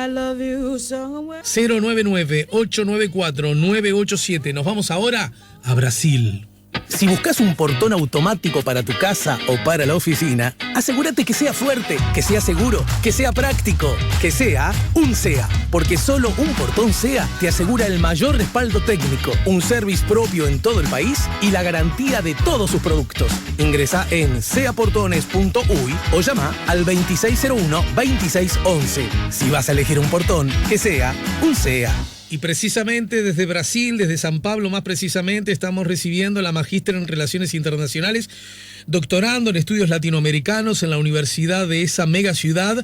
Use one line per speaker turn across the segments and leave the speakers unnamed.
I love you somewhere.
099-894-987. Nos vamos ahora a Brasil.
Si buscas un portón automático para tu casa o para la oficina, asegúrate que sea fuerte, que sea seguro, que sea práctico, que sea un SEA. Porque solo un portón SEA te asegura el mayor respaldo técnico, un service propio en todo el país y la garantía de todos sus productos. Ingresa en seaportones.uy o llama al 2601-2611. Si vas a elegir un portón, que sea un SEA.
Y precisamente desde Brasil, desde San Pablo más precisamente, estamos recibiendo a la magíster en Relaciones Internacionales, doctorando en estudios latinoamericanos en la universidad de esa mega ciudad,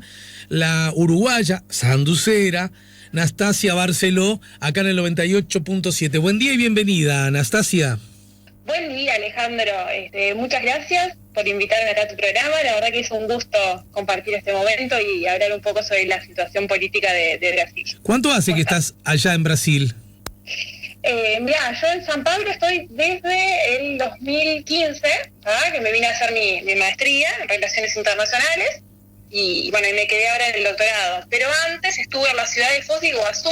la uruguaya Sanducera, Nastasia Barceló, acá en el 98.7. Buen día y bienvenida, Nastasia.
Buen día, Alejandro. Muchas gracias por invitarme acá a tu programa. La verdad que es un gusto compartir este momento y hablar un poco sobre la situación política de Brasil.
¿Cuánto hace que estás allá en Brasil?
Mira, yo en San Pablo estoy desde el 2015, que me vine a hacer mi maestría en Relaciones Internacionales y bueno, y me quedé ahora en el doctorado. Pero antes estuve en la ciudad de Foz de Iguazú,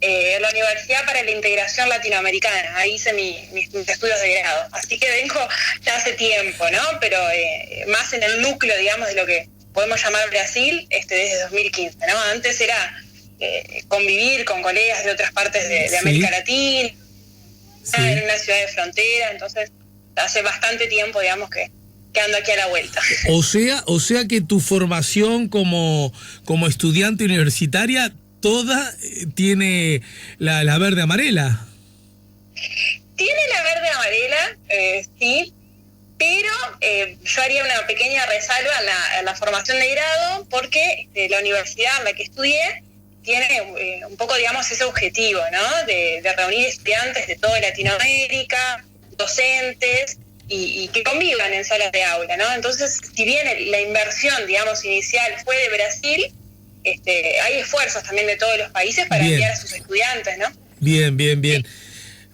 en la Universidad para la Integración Latinoamericana. Ahí hice mis estudios de grado. Así que vengo ya hace tiempo, ¿no? Pero más en el núcleo, digamos, de lo que podemos llamar Brasil, desde 2015, ¿no? Antes era convivir con colegas de otras partes de América Latina, en una ciudad de frontera. Entonces, hace bastante tiempo, digamos, que ando aquí a la vuelta.
O sea que tu formación como estudiante universitaria toda tiene la verde amarela.
Tiene la verde amarela, sí, pero yo haría una pequeña resalva en la formación de grado porque la universidad en la que estudié tiene un poco, digamos, ese objetivo, ¿no? De reunir estudiantes de toda Latinoamérica, docentes, y que convivan en salas de aula, ¿no? Entonces, si bien la inversión, digamos, inicial fue de Brasil, hay esfuerzos también de todos los países para enviar a sus estudiantes, ¿no?
Bien.
Sí.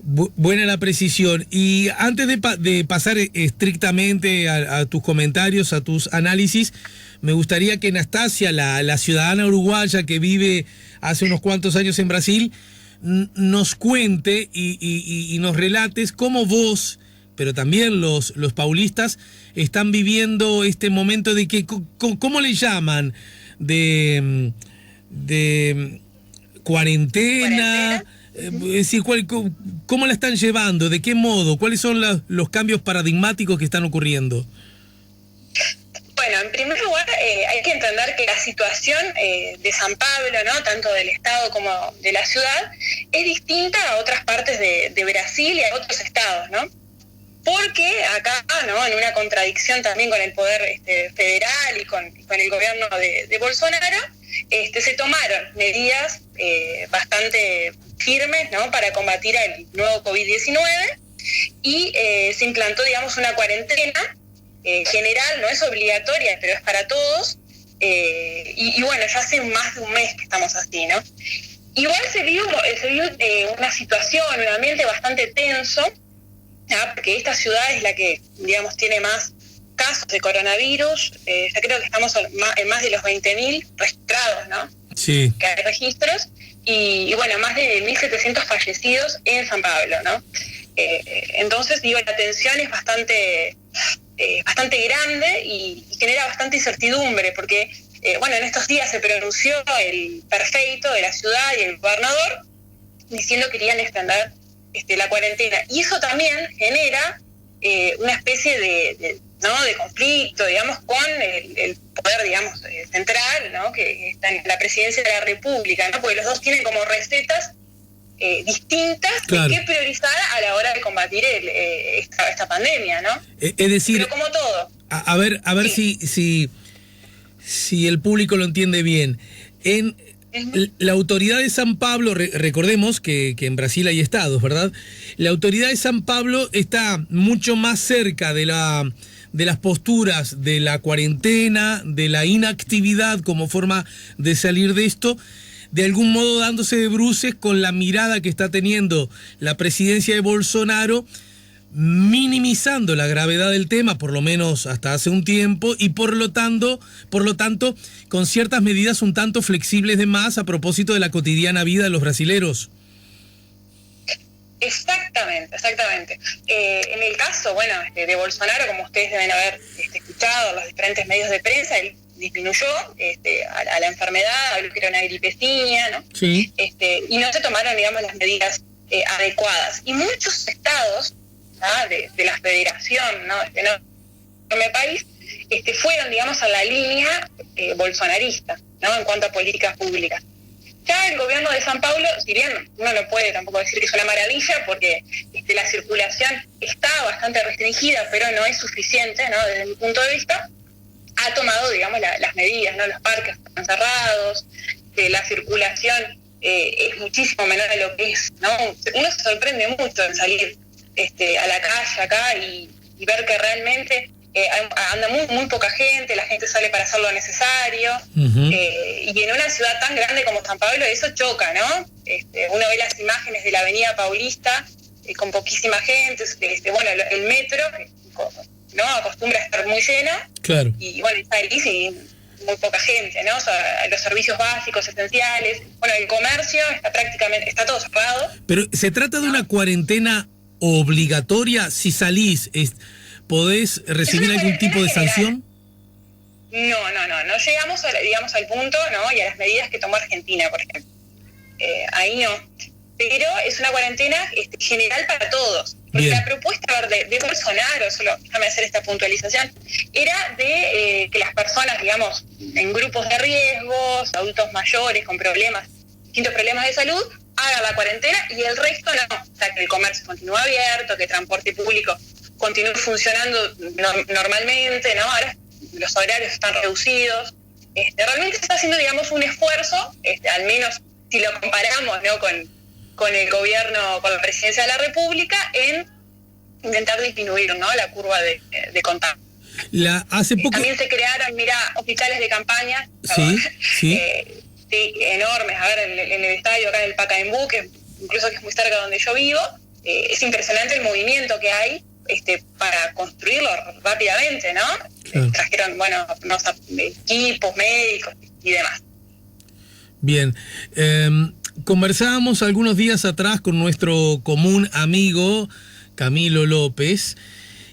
Buena la precisión. Y antes de pasar estrictamente a tus comentarios, a tus análisis, me gustaría que Nastasia, la ciudadana uruguaya que vive hace unos cuantos años en Brasil, nos cuente y nos relates cómo vos, pero también los paulistas, están viviendo este momento de que, ¿cómo le llaman? De cuarentena. Es decir, ¿cómo la están llevando? ¿De qué modo? ¿Cuáles son los cambios paradigmáticos que están ocurriendo?
Bueno, en primer lugar, hay que entender que la situación de San Pablo, ¿no? Tanto del Estado como de la ciudad, es distinta a otras partes de Brasil y a otros estados, ¿no? Porque acá, ¿no? En una contradicción también con el poder federal y con el gobierno de Bolsonaro, se tomaron medidas bastante firmes, ¿no? Para combatir el nuevo COVID-19 y se implantó, digamos, una cuarentena general, no es obligatoria, pero es para todos, y bueno, ya hace más de un mes que estamos así, ¿no? Igual se vio una situación, un ambiente bastante tenso, ¿no? Porque esta ciudad es la que, digamos, tiene más casos de coronavirus. Ya creo que estamos en más de los 20.000 registrados, ¿no?
Sí.
Que hay registros, y bueno, más de 1.700 fallecidos en San Pablo, ¿no? Entonces, digo, la tensión es bastante grande y genera bastante incertidumbre, porque, bueno, en estos días se pronunció el prefeito de la ciudad y el gobernador diciendo que querían extender la cuarentena. Y eso también genera una especie de conflicto, digamos, con el poder, digamos, central, ¿no? Que está en la presidencia de la República, ¿no? Porque los dos tienen como recetas distintas, claro, de qué priorizar a la hora de combatir esta pandemia, ¿no?
Es decir,
pero como todo.
A ver sí, si el público lo entiende bien. En la autoridad de San Pablo, recordemos que en Brasil hay estados, ¿verdad? La autoridad de San Pablo está mucho más cerca de las posturas de la cuarentena, de la inactividad como forma de salir de esto, de algún modo dándose de bruces con la mirada que está teniendo la presidencia de Bolsonaro minimizando la gravedad del tema, por lo menos hasta hace un tiempo, y por lo tanto, con ciertas medidas un tanto flexibles de más a propósito de la cotidiana vida de los brasileros.
Exactamente. En el caso, de Bolsonaro, como ustedes deben haber escuchado en los diferentes medios de prensa, él disminuyó a la enfermedad, habló que era una gripecina, ¿no?
Sí.
Y no se tomaron, digamos, las medidas adecuadas. Y muchos estados, ¿no?, de la federación, ¿no?, enorme país, fueron, digamos, a la línea bolsonarista, ¿no?, en cuanto a políticas públicas. Ya el gobierno de San Paulo, si bien uno no puede tampoco decir que es una maravilla, porque la circulación está bastante restringida, pero no es suficiente, ¿no?, desde mi punto de vista, ha tomado, digamos, las medidas, ¿no? Los parques están cerrados, la circulación es muchísimo menor de lo que es, ¿no? Uno se sorprende mucho en salir a la calle acá y ver que realmente anda muy poca gente, la gente sale para hacer lo necesario, y en una ciudad tan grande como San Pablo eso choca, ¿no? Uno ve las imágenes de la avenida Paulista con poquísima gente, el metro, ¿no?, acostumbra a estar muy lleno,
claro,
y está ahí y muy poca gente, ¿no? O sea, los servicios básicos, esenciales, el comercio está todo cerrado.
Pero ¿se trata de una cuarentena obligatoria? Si salís, ¿podés recibir algún tipo de sanción?
No llegamos al punto, ¿no?, y a las medidas que tomó Argentina, por ejemplo. Ahí no. Pero es una cuarentena general para todos. Porque
Bien.
la propuesta de Bolsonaro, solo déjame hacer esta puntualización, era de que las personas, digamos, en grupos de riesgos, adultos mayores con distintos problemas de salud, hagan la cuarentena y el resto no. O sea, que el comercio continúe abierto, que el transporte público continúe funcionando normalmente, ¿no? Ahora los horarios están reducidos. Realmente se está haciendo, digamos, un esfuerzo, al menos si lo comparamos, ¿no?, con el gobierno, con la presidencia de la República, en intentar disminuir, ¿no?, la curva de contagio.
Hace poco...
También se crearon, hospitales de campaña,
sí,
enormes. A ver, en el estadio acá en el Pacaembu, que incluso que es muy cerca de donde yo vivo, es impresionante el movimiento que hay para construirlo rápidamente, ¿no?
Claro.
Trajeron, unos equipos médicos y demás.
Bien. Conversábamos algunos días atrás con nuestro común amigo Camilo López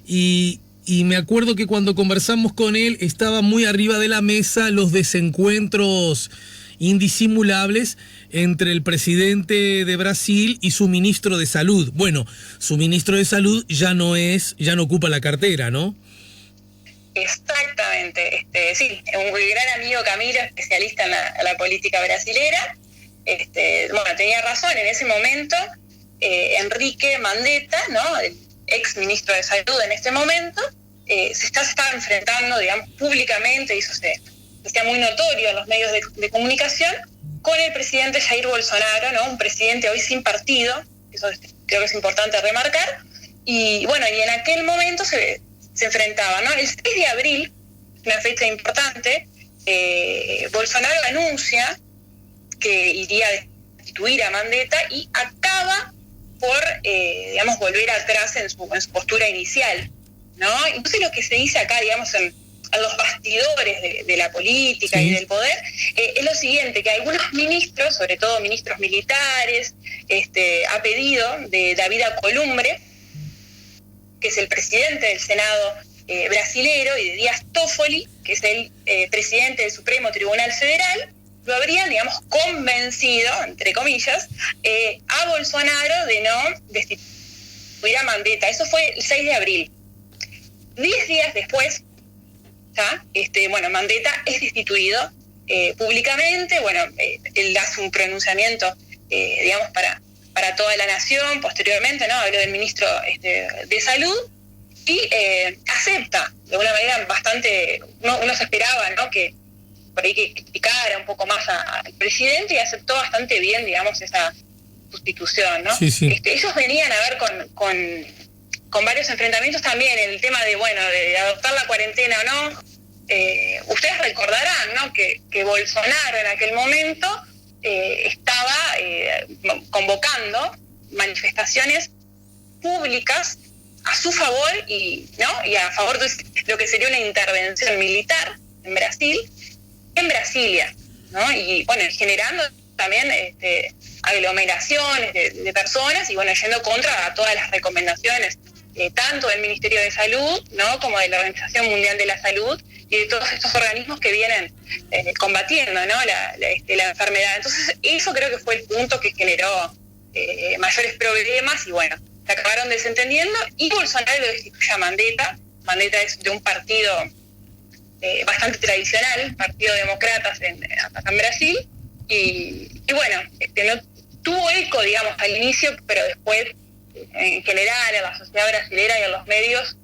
y me acuerdo que cuando conversamos con él estaba muy arriba de la mesa los desencuentros indisimulables entre el presidente de Brasil y su ministro de Salud. Bueno, su ministro de Salud ya no ocupa la cartera, ¿no?
Exactamente, sí, un gran amigo Camilo, especialista en la política brasilera. Tenía razón, en ese momento Enrique Mandetta, ¿no?, el ex ministro de Salud en este momento, se estaba enfrentando, digamos, públicamente, y eso se hacía muy notorio en los medios de comunicación, con el presidente Jair Bolsonaro, ¿no?, un presidente hoy sin partido, eso creo que es importante remarcar, y en aquel momento se enfrentaba, ¿no? El 6 de abril, una fecha importante, Bolsonaro anuncia que iría a destituir a Mandetta y acaba por, volver atrás en su postura inicial, ¿no? Entonces lo que se dice acá, digamos, en los bastidores de la política, sí, y del poder, es lo siguiente, que algunos ministros, sobre todo ministros militares, a pedido de David Alcolumbre, que es el presidente del Senado brasilero, y de Dias Toffoli, que es el presidente del Supremo Tribunal Federal, lo habrían, digamos, convencido, entre comillas, a Bolsonaro de no destituir a Mandetta. Eso fue el 6 de abril. 10 días después, ¿ya? Mandetta es destituido públicamente. Él hace un pronunciamiento, digamos, para toda la nación. Posteriormente, ¿no?, habló del ministro de Salud y acepta de una manera bastante... Uno se esperaba, ¿no?, que por ahí que criticara un poco más al presidente, y aceptó bastante bien, digamos, esa sustitución, ¿no?
Sí, sí.
Ellos venían a ver con varios enfrentamientos también, el tema de adoptar la cuarentena o no. Ustedes recordarán, ¿no?, que Bolsonaro en aquel momento estaba convocando manifestaciones públicas su favor y a favor de lo que sería una intervención militar en Brasil, en Brasilia, ¿no? Y bueno, generando también aglomeraciones de personas y bueno, yendo contra todas las recomendaciones tanto del Ministerio de Salud, ¿no?, como de la Organización Mundial de la Salud y de todos estos organismos que vienen combatiendo, ¿no?, la enfermedad. Entonces eso creo que fue el punto que generó mayores problemas y bueno, se acabaron desentendiendo y Bolsonaro lo destituye a Mandetta. Mandetta es de un partido bastante tradicional, Partido Demócrata acá en Brasil, y bueno, no tuvo eco, digamos, al inicio, pero después, en general, en la sociedad brasilera y en los medios,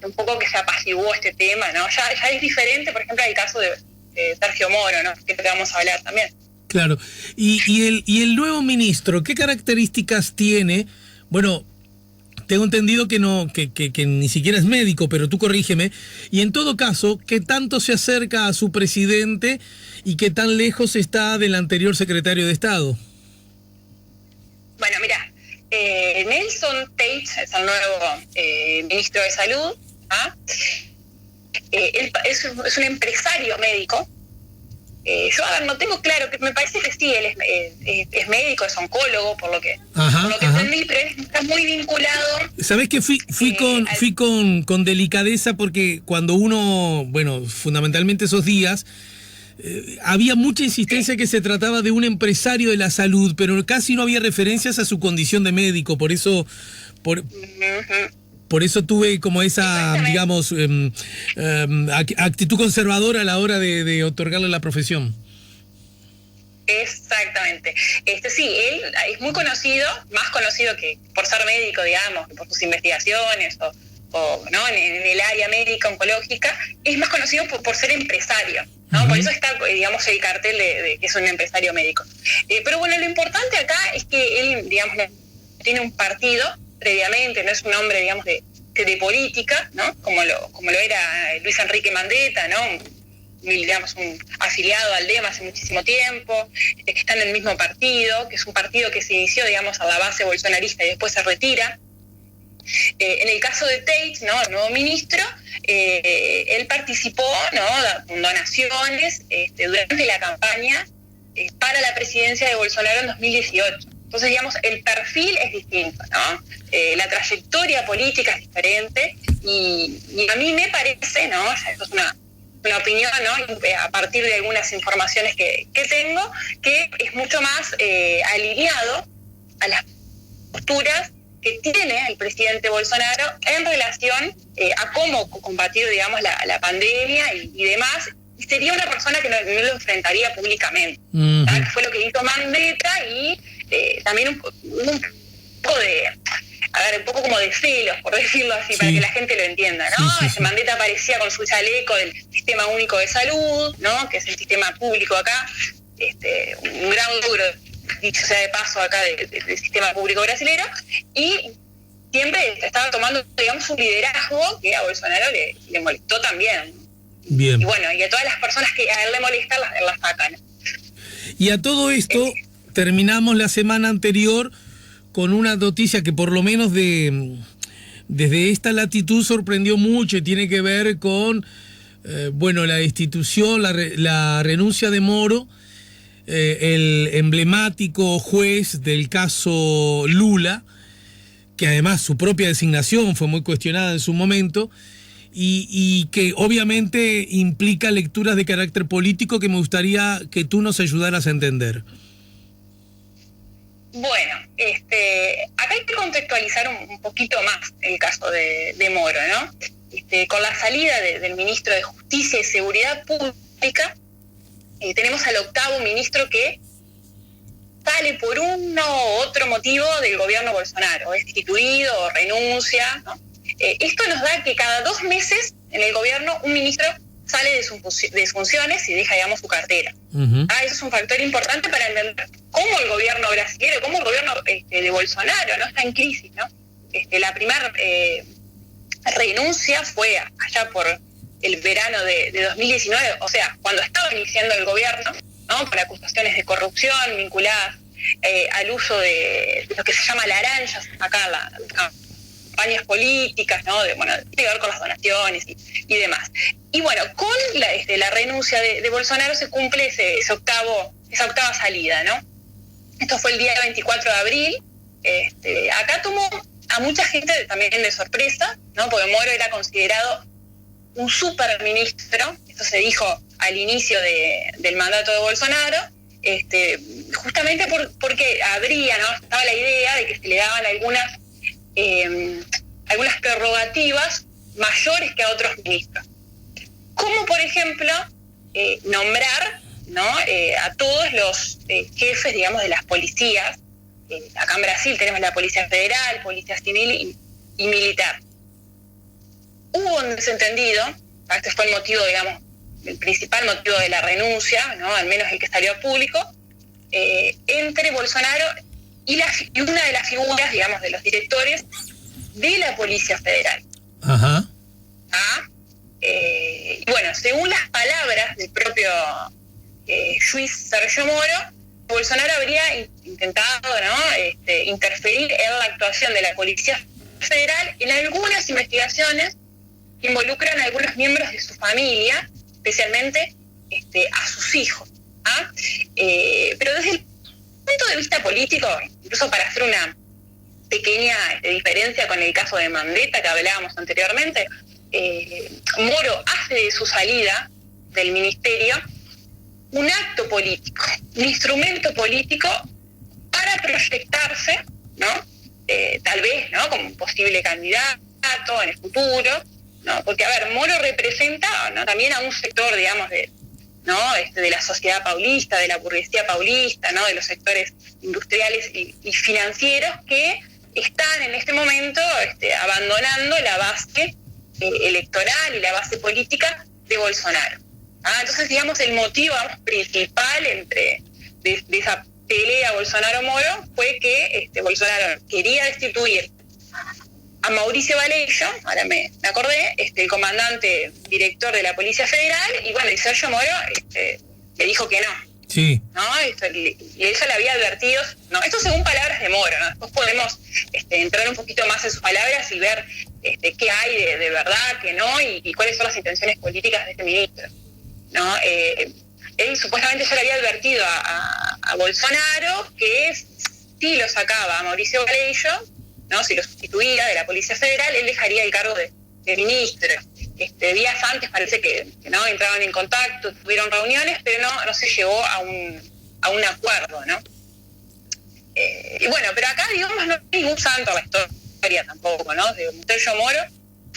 un poco que se apaciguó este tema, ¿no? Ya es diferente, por ejemplo, el caso de Sergio Moro, ¿no?, que te vamos a hablar también.
Claro. Y el nuevo ministro, ¿qué características tiene? Bueno, tengo entendido que no, que ni siquiera es médico, pero tú corrígeme. Y en todo caso, ¿qué tanto se acerca a su presidente y qué tan lejos está del anterior secretario de Estado?
Bueno, mira, Nelson Teich es el nuevo ministro de Salud. Él es un empresario médico. Yo no tengo claro, que me parece que sí, él es médico, es oncólogo, por lo que entendí, pero él está muy vinculado.
¿Sabés que fui con delicadeza? Porque cuando uno, bueno, fundamentalmente esos días, había mucha insistencia que se trataba de un empresario de la salud, pero casi no había referencias a su condición de médico, por eso tuve como esa, digamos, actitud conservadora a la hora de otorgarle la profesión.
Exactamente. Sí, él es muy conocido, más conocido que por ser médico, digamos, por sus investigaciones o ¿no?, en el área médica oncológica, es más conocido por ser empresario, ¿no? Uh-huh. Por eso está, digamos, el cartel de que es un empresario médico. Pero bueno, lo importante acá es que él, digamos, tiene un partido previamente, no es un hombre, digamos, de política, ¿no?, como lo era Luis Enrique Mandetta, ¿no?, digamos, un afiliado al DEM hace muchísimo tiempo, que está en el mismo partido, que es un partido que se inició, digamos, a la base bolsonarista y después se retira. En el caso de Teich, ¿no?, el nuevo ministro, él participó, ¿no?, con donaciones durante la campaña para la presidencia de Bolsonaro en 2018. Entonces, digamos, el perfil es distinto, ¿no? La trayectoria política es diferente y a mí me parece, ¿no?, esto es una opinión, ¿no?, a partir de algunas informaciones que tengo, que es mucho más alineado a las posturas que tiene el presidente Bolsonaro en relación a cómo combatir, digamos, la pandemia y demás. Y sería una persona que no lo enfrentaría públicamente. Uh-huh. Que fue lo que hizo Mandetta y también un poco de, un poco como de celos, por decirlo así, sí, para que la gente lo entienda, ¿no? Sí. Mandetta aparecía con su chaleco del Sistema Único de Salud, ¿no?, que es el sistema público acá, un gran logro, dicho sea de paso, acá del sistema público brasileño, y siempre estaba tomando, digamos, un liderazgo que a Bolsonaro le molestó también.
Bien.
Y bueno, y a todas las personas que a él le molestan, las sacan.
Y a todo esto, terminamos la semana anterior con una noticia que por lo menos desde esta latitud sorprendió mucho y tiene que ver con, la destitución, la renuncia de Moro, el emblemático juez del caso Lula, que además su propia designación fue muy cuestionada en su momento, y que obviamente implica lecturas de carácter político que me gustaría que tú nos ayudaras a entender.
Bueno, acá hay que contextualizar un poquito más el caso de Moro, ¿no? Con la salida del ministro de Justicia y Seguridad Pública, tenemos al octavo ministro que sale por uno u otro motivo del gobierno Bolsonaro, es destituido o renuncia, ¿no? Esto nos da que cada 2 meses en el gobierno un ministro sale de sus funciones y deja, digamos, su cartera. Uh-huh. Eso es un factor importante para entender cómo el gobierno brasileño, cómo el gobierno de Bolsonaro no está en crisis, ¿no? La primera renuncia fue allá por el verano de 2019, o sea, cuando estaba iniciando el gobierno, ¿no?, por acusaciones de corrupción vinculadas al uso de lo que se llama laranjas acá, campañas políticas, ¿no? Tiene que ver con las donaciones y demás. Y bueno, con la renuncia de Bolsonaro se cumple esa octava salida, ¿no? Esto fue el día 24 de abril. Acá tomó a mucha gente también de sorpresa, ¿no? Porque Moro era considerado un superministro, esto se dijo al inicio del mandato de Bolsonaro, justamente porque estaba la idea de que se le daban algunas prerrogativas mayores que a otros ministros. Como por ejemplo, nombrar, ¿no? A todos los jefes, digamos, de las policías. Acá en Brasil tenemos la Policía Federal, Policía Civil y Militar. Hubo un desentendido, este fue el motivo, digamos, el principal motivo de la renuncia, ¿no? Al menos el que salió a público, entre Bolsonaro y una de las figuras, digamos, de los directores de la Policía Federal.
Ajá.
Y bueno, según las palabras del propio Luis Sergio Moro, Bolsonaro habría intentado, ¿no? Interferir en la actuación de la Policía Federal en algunas investigaciones que involucran a algunos miembros de su familia, especialmente a sus hijos. Pero desde el punto de vista político, incluso para hacer una pequeña diferencia con el caso de Mandetta que hablábamos anteriormente, Moro hace de su salida del ministerio un acto político, un instrumento político para proyectarse, ¿no? Tal vez, ¿no? Como un posible candidato en el futuro, ¿no? Porque, a ver, Moro representa, ¿no? También a un sector, digamos, de la sociedad paulista, de la burguesía paulista, ¿no? De los sectores industriales y financieros que están en este momento abandonando la base electoral y la base política de Bolsonaro. Entonces, digamos, el motivo principal de esa pelea Bolsonaro-Moro fue que Bolsonaro quería destituir a Mauricio Vallejo, ahora me acordé, el comandante director de la Policía Federal, y bueno, y Sergio Moro le dijo que no.
Sí.
¿No? Y eso le había advertido, no, esto según palabras de Moro, ¿no? Después podemos entrar un poquito más en sus palabras y ver qué hay de verdad, qué no, y cuáles son las intenciones políticas de este ministro, ¿no? Él supuestamente ya le había advertido a Bolsonaro que si lo sacaba a Mauricio Vallejo, ¿no? Si lo sustituía de la Policía Federal, él dejaría el cargo de ministro. Días antes parece que no entraron en contacto, tuvieron reuniones, pero no se llegó a un acuerdo, ¿no? Y bueno, pero acá, digamos, no hay ningún santo a la historia tampoco, ¿no? Sergio Moro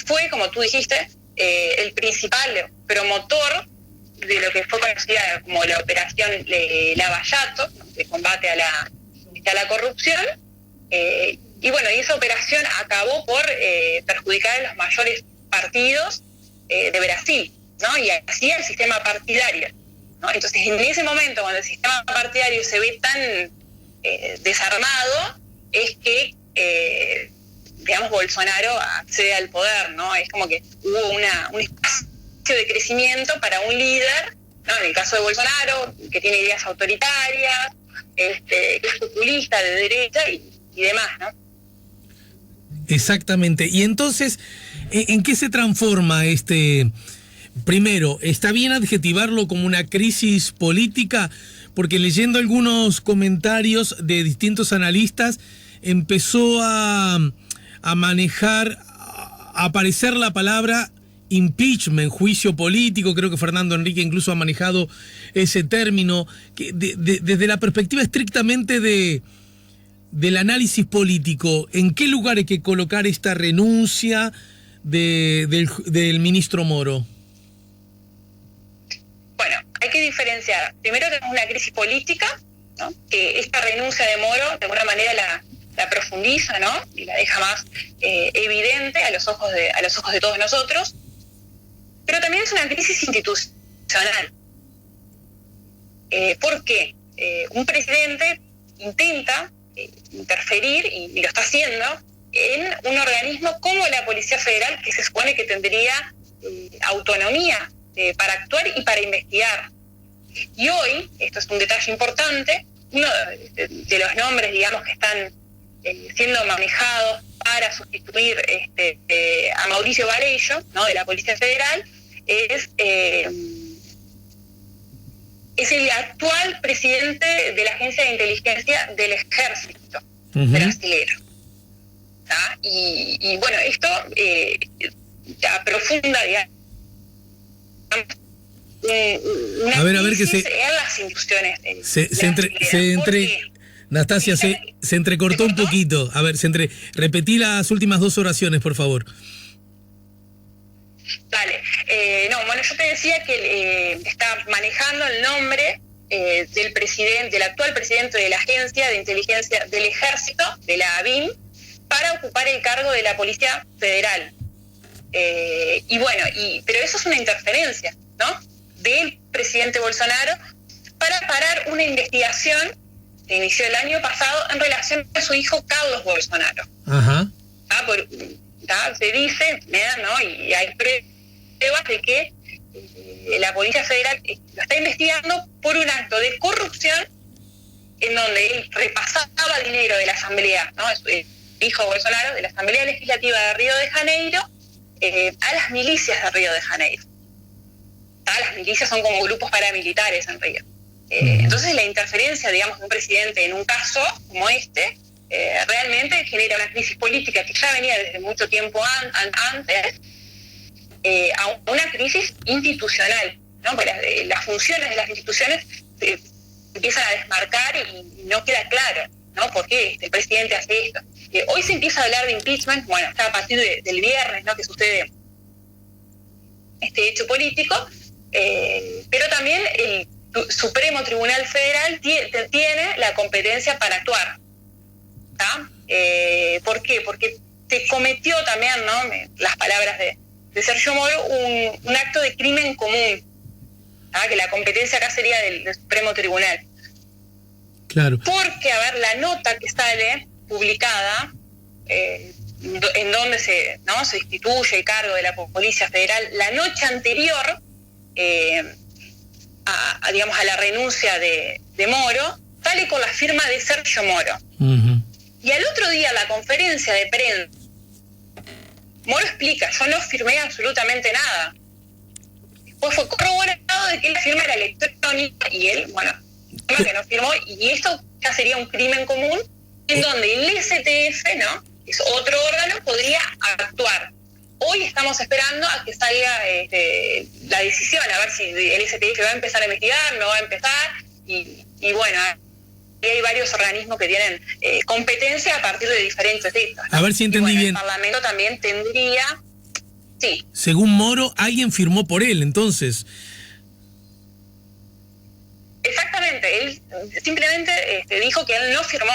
fue, como tú dijiste, el principal promotor de lo que fue conocida como la operación Lavallato, ¿no? De combate a la corrupción, y bueno, y esa operación acabó por perjudicar a los mayores partidos de Brasil, ¿no? Y así el sistema partidario, ¿no? Entonces, en ese momento, cuando el sistema partidario se ve tan desarmado, es que, digamos, Bolsonaro accede al poder, ¿no? Es como que hubo un espacio de crecimiento para un líder, ¿no? En el caso de Bolsonaro, que tiene ideas autoritarias, que es populista, de derecha y demás, ¿no?
Exactamente. Y entonces, ¿en qué se transforma primero, está bien adjetivarlo como una crisis política? Porque leyendo algunos comentarios de distintos analistas, empezó a manejar, a aparecer la palabra impeachment, juicio político. Creo que Fernando Henrique incluso ha manejado ese término, que desde la perspectiva estrictamente del análisis político, ¿en qué lugar hay que colocar esta renuncia del ministro Moro?
Bueno, hay que diferenciar. Primero tenemos una crisis política, ¿no? Que esta renuncia de Moro de alguna manera la profundiza, ¿no? Y la deja más evidente a los ojos de todos nosotros. Pero también es una crisis institucional. ¿Por qué? Un presidente intenta interferir, y lo está haciendo, en un organismo como la Policía Federal, que se supone que tendría autonomía para actuar y para investigar. Y hoy, esto es un detalle importante, uno de los nombres, digamos, que están siendo manejados para sustituir a Mauricio Varello, ¿no?, de la Policía Federal, es el actual presidente de la Agencia de Inteligencia del Ejército brasilero. ¿Tá? Y bueno, esto aprofunda, digamos, una crisis en las instituciones.
Nastasia, se entrecortó un poquito. A ver, repetí las últimas 2 oraciones, por favor.
Vale. Yo te decía que está manejando el nombre del actual presidente de la Agencia de Inteligencia del Ejército, de la ABIN, para ocupar el cargo de la Policía Federal. Pero eso es una interferencia, ¿no?, del presidente Bolsonaro para parar una investigación que inició el año pasado en relación a su hijo Carlos Bolsonaro.
Ajá.
Se dice, ¿no?, y hay pruebas de que la Policía Federal lo está investigando por un acto de corrupción en donde él repasaba dinero de la Asamblea, ¿no?, el hijo Bolsonaro, de la Asamblea Legislativa de Río de Janeiro, a las milicias de Río de Janeiro. Las milicias son como grupos paramilitares en Río. Entonces la interferencia, digamos, de un presidente en un caso como este realmente genera una crisis política que ya venía desde mucho tiempo antes, a una crisis institucional, ¿no? Porque las funciones de las instituciones se empiezan a desmarcar y no queda claro, ¿no?, por qué el presidente hace esto. Hoy se empieza a hablar de impeachment, está a partir del viernes, ¿no?, que sucede este hecho político, pero también el Supremo Tribunal Federal tiene la competencia para actuar. ¿Tá? ¿Por qué? Porque se cometió también, ¿no?, las palabras de Sergio Moro, un acto de crimen común, ¿tá?, que la competencia acá sería del Supremo Tribunal.
Claro.
Porque, la nota que sale publicada, en donde se instituye el cargo de la Policía Federal, la noche anterior a la renuncia de Moro, sale con la firma de Sergio Moro. Uh-huh. Y al otro día, la conferencia de prensa, Moro explica: yo no firmé absolutamente nada. Después fue corroborado de que la firma era electrónica y él, que no firmó, y esto ya sería un crimen común en donde el STF, ¿no?, es otro órgano, podría actuar. Hoy estamos esperando a que salga la decisión, a ver si el STF va a empezar a investigar, no va a empezar, y hay varios organismos que tienen competencia a partir de diferentes hechos, ¿no?
A ver si entendí bien.
El Parlamento también tendría... Sí.
Según Moro, alguien firmó por él, entonces.
Exactamente, él simplemente dijo que él no firmó.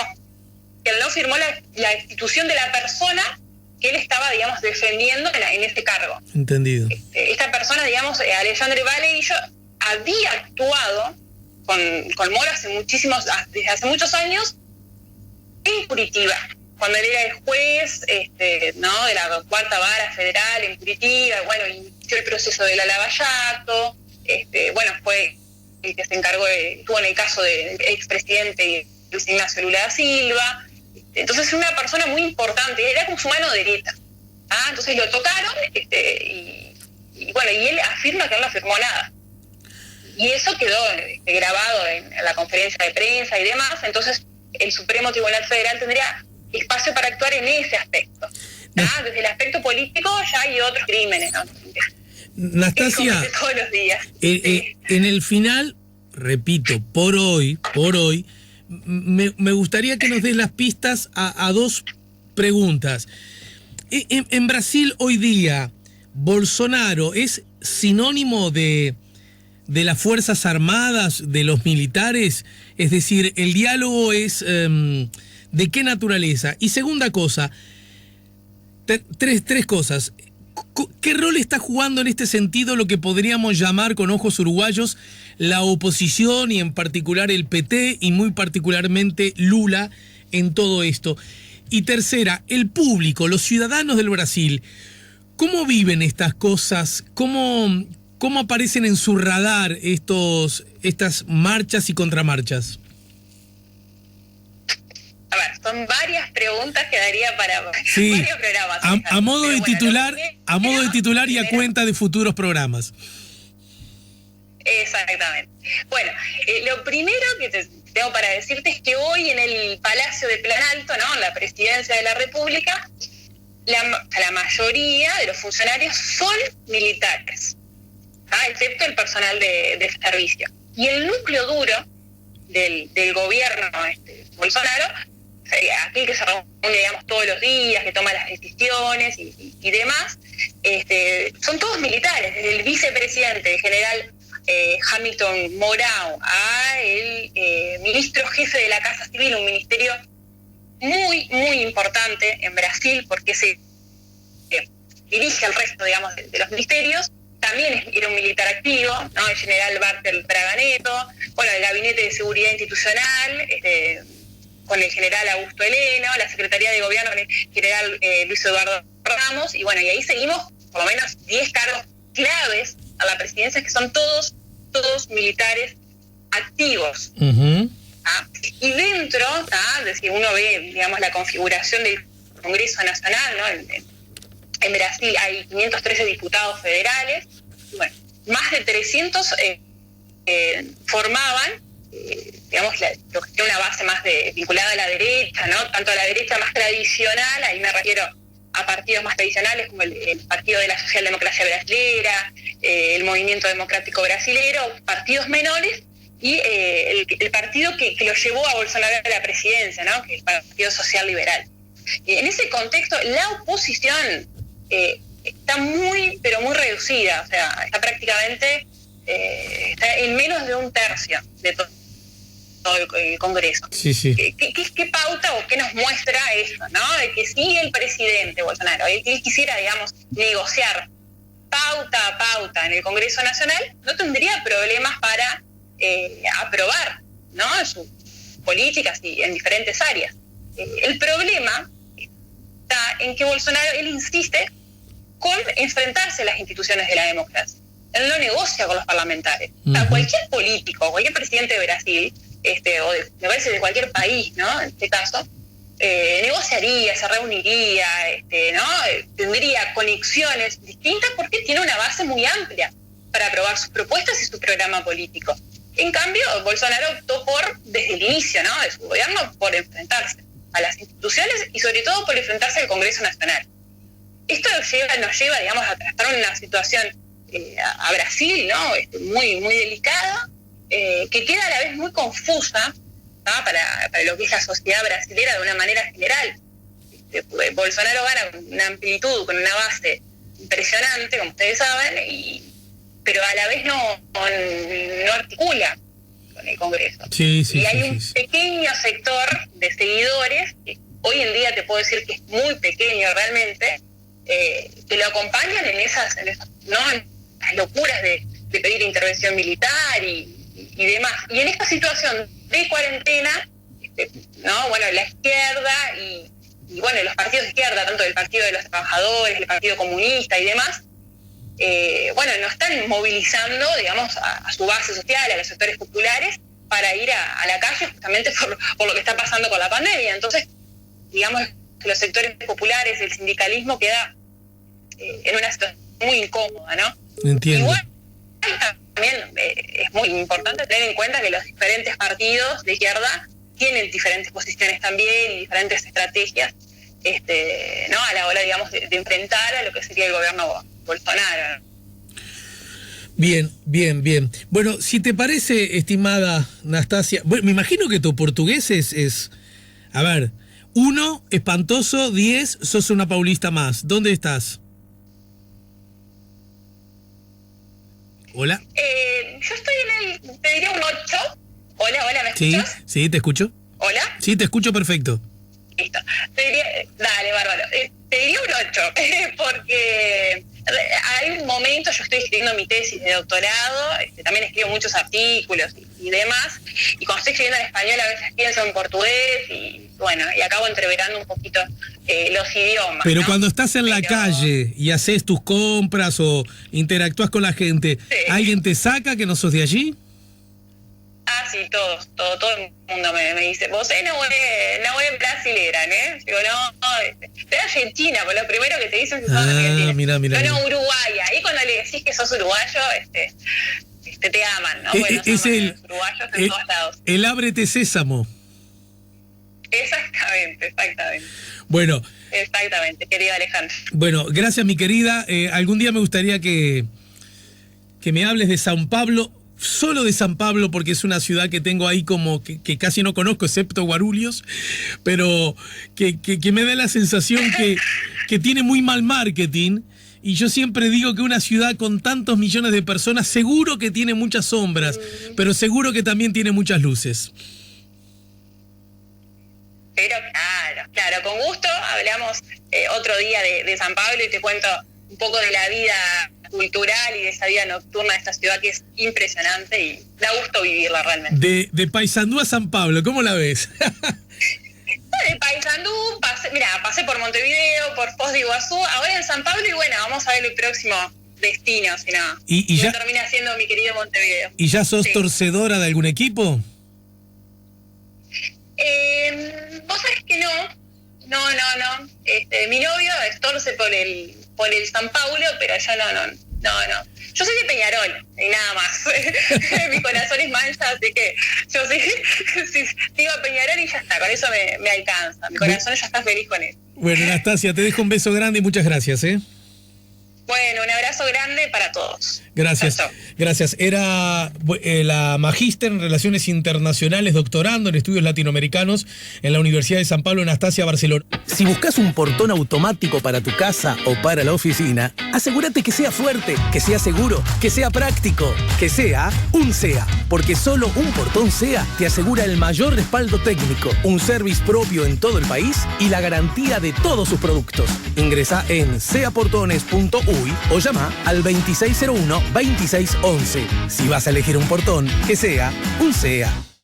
Que él no firmó la institución de la persona que él estaba, digamos, defendiendo en ese cargo.
Entendido.
Esta persona, digamos, Alexandre Varello, había actuado con Moro desde hace muchos años en Curitiba, cuando él era el juez, ¿no?, de la Cuarta Vara Federal en Curitiba. Inició el proceso de la Lavallato, fue el que se encargó, estuvo en el caso del expresidente Luis Ignacio Lula da Silva. Entonces es una persona muy importante, era como su mano derecha. Entonces lo tocaron y él afirma que no firmó nada. Y eso quedó grabado en la conferencia de prensa y demás. Entonces el Supremo Tribunal Federal tendría espacio para actuar en ese aspecto. Desde el aspecto político ya hay otros crímenes, ¿no?,
Nastasia,
todos los días.
En el final, repito, por hoy, me gustaría que nos des las pistas a 2 preguntas. En Brasil hoy día, ¿Bolsonaro es sinónimo de las Fuerzas Armadas, de los militares? Es decir, ¿el diálogo es de qué naturaleza? Y segunda cosa, tres cosas. ¿Qué rol está jugando en este sentido lo que podríamos llamar con ojos uruguayos la oposición, y en particular el PT y muy particularmente Lula, en todo esto? Y tercera, el público, los ciudadanos del Brasil, ¿cómo viven estas cosas? ¿Cómo aparecen en su radar estas marchas y contramarchas?
A ver, son varias preguntas que daría para
sí,
varios programas.
a modo de titular, y a
primero,
cuenta de futuros programas.
Exactamente. Bueno, lo primero que tengo para decirte es que hoy en el Palacio de Plan Alto, ¿no?, en la Presidencia de la República, la mayoría de los funcionarios son militares, excepto el personal de servicio. Y el núcleo duro del gobierno Bolsonaro, aquel que se reúne, digamos, todos los días, que toma las decisiones y demás, son todos militares, desde el vicepresidente, el general Hamilton Mourão, a el ministro jefe de la Casa Civil, un ministerio muy, muy importante en Brasil, porque se dirige al resto, digamos, de los ministerios. También era un militar activo, ¿no?, el general Bartel Braga Neto, bueno, el Gabinete de Seguridad Institucional, con el general Augusto Heleno, la Secretaría de Gobierno con el general Luis Eduardo Ramos, y bueno, y ahí seguimos por lo menos 10 cargos claves a la presidencia, que son todos militares activos.
Uh-huh.
Y dentro, de si uno ve, digamos, la configuración del Congreso Nacional, ¿no?, en Brasil hay 513 diputados federales, bueno, más de 300 formaban, digamos, lo que tiene una base más vinculada a la derecha, ¿no?, tanto a la derecha más tradicional, ahí me refiero a partidos más tradicionales como el Partido de la Socialdemocracia Brasilera, el Movimiento Democrático Brasilero, partidos menores, y el partido que lo llevó a Bolsonaro a la presidencia, ¿no?, que es el Partido Social Liberal. En ese contexto, la oposición está muy, pero muy reducida, o sea, está prácticamente está en menos de un tercio de todo el Congreso.
Sí, sí.
¿Qué pauta o qué nos muestra eso, ¿no? De que si el presidente Bolsonaro, él quisiera, digamos, negociar pauta a pauta en el Congreso Nacional, no tendría problemas para aprobar, ¿no?, sus políticas y en diferentes áreas. El problema está en que Bolsonaro, él insiste con enfrentarse a las instituciones de la democracia. Él no negocia con los parlamentarios. Uh-huh. O sea, cualquier político, cualquier presidente de Brasil, me parece de cualquier país, ¿no?, en este caso, negociaría, se reuniría, ¿no?, tendría conexiones distintas porque tiene una base muy amplia para aprobar sus propuestas y su programa político. En cambio, Bolsonaro optó desde el inicio, ¿no?, de su gobierno, por enfrentarse a las instituciones y sobre todo por enfrentarse al Congreso Nacional. Esto nos lleva, digamos, a estar en una situación a Brasil, ¿no?, muy, muy delicada, que queda a la vez muy confusa, ¿no?, para lo que es la sociedad brasilera de una manera general. Bolsonaro gana con una amplitud, con una base impresionante, como ustedes saben, pero a la vez no articula con el Congreso.
Sí,
y hay un pequeño sector de seguidores, que hoy en día te puedo decir que es muy pequeño realmente, que lo acompañan en esas ¿no?, en las locuras de pedir intervención militar y demás. Y en esta situación de cuarentena, ¿no?, bueno, la izquierda y bueno, los partidos de izquierda, tanto el Partido de los Trabajadores, el Partido Comunista y demás, bueno, no están movilizando, digamos, a su base social, a los sectores populares, para ir a la calle justamente por lo que está pasando con la pandemia. Entonces, digamos que los sectores populares, el sindicalismo queda en una situación muy incómoda, ¿no?
Entiendo.
Igual también es muy importante tener en cuenta que los diferentes partidos de izquierda tienen diferentes posiciones también y diferentes estrategias, ¿no?, a la hora, digamos, de enfrentar a lo que sería el gobierno Bolsonaro.
Bien. Bueno, si te parece, estimada Nastasia, bueno, me imagino que tu portugués es a ver, 1, espantoso, 10, sos una paulista más. ¿Dónde estás? Hola.
Yo estoy te diría un 8. Hola, ¿me escuchas?
Sí, te escucho.
¿Hola?
Sí, te escucho perfecto.
Listo. Dale, bárbaro. Te diría un 8, porque hay un momento, yo estoy escribiendo mi tesis de doctorado, también escribo muchos artículos y demás, y cuando estoy escribiendo en español a veces pienso en portugués y bueno, y acabo entreverando un poquito los idiomas.
Pero
¿no?
cuando estás en la calle y haces tus compras o interactúas con la gente,
sí.
¿Alguien te saca que no sos de allí?
Ah, sí, todo el mundo me dice, vos no es brasilera, ¿eh? Digo, no, soy argentina, pues lo primero que te dicen es que sos argentina.
Mira.
No, uruguaya. Ahí cuando le decís que sos uruguayo, te aman, ¿no? Bueno,
Es
somos uruguayos en todos lados.
El ábrete sésamo.
Exactamente.
Bueno.
Exactamente, querido Alejandro.
Bueno, gracias, mi querida. Algún día me gustaría que me hables de San Pablo, solo de San Pablo, porque es una ciudad que tengo ahí como que casi no conozco, excepto Guarulhos, pero que me da la sensación que tiene muy mal marketing. Y yo siempre digo que una ciudad con tantos millones de personas seguro que tiene muchas sombras, pero seguro que también tiene muchas luces.
Pero claro, con gusto hablamos otro día de San Pablo y te cuento un poco de la vida cultural y de esa vida nocturna de esta ciudad que es impresionante y da gusto vivirla realmente.
De Paysandú a San Pablo, ¿cómo la ves?
De Paysandú, pasé por Montevideo, por Foz de Iguazú, ahora en San Pablo y bueno, vamos a ver el próximo destino, si no.
Y ya
termina siendo mi querido Montevideo.
¿Y ya sos torcedora de algún equipo?
Vos sabés que no. Mi novio torce por el San Paulo, pero yo no. Yo soy de Peñarol y nada más. Mi corazón es mancha, así que yo sí, sigo a Peñarol y ya está, con eso me alcanza. Mi corazón ya está feliz con él.
Bueno, Anastasia, te dejo un beso grande y muchas gracias, ¿eh?
Bueno, un abrazo grande para todos.
Gracias.
Chau.
Gracias. Era la magíster en Relaciones Internacionales, doctorando en Estudios Latinoamericanos en la Universidad de San Pablo, Anastasia, Barcelona.
Si buscas un portón automático para tu casa o para la oficina, asegúrate que sea fuerte, que sea seguro, que sea práctico, que sea un SEA. Porque solo un portón SEA te asegura el mayor respaldo técnico, un service propio en todo el país y la garantía de todos sus productos. Ingresa en seaportones.uy o llama al 2601-2611. Si vas a elegir un portón, que sea un SEA.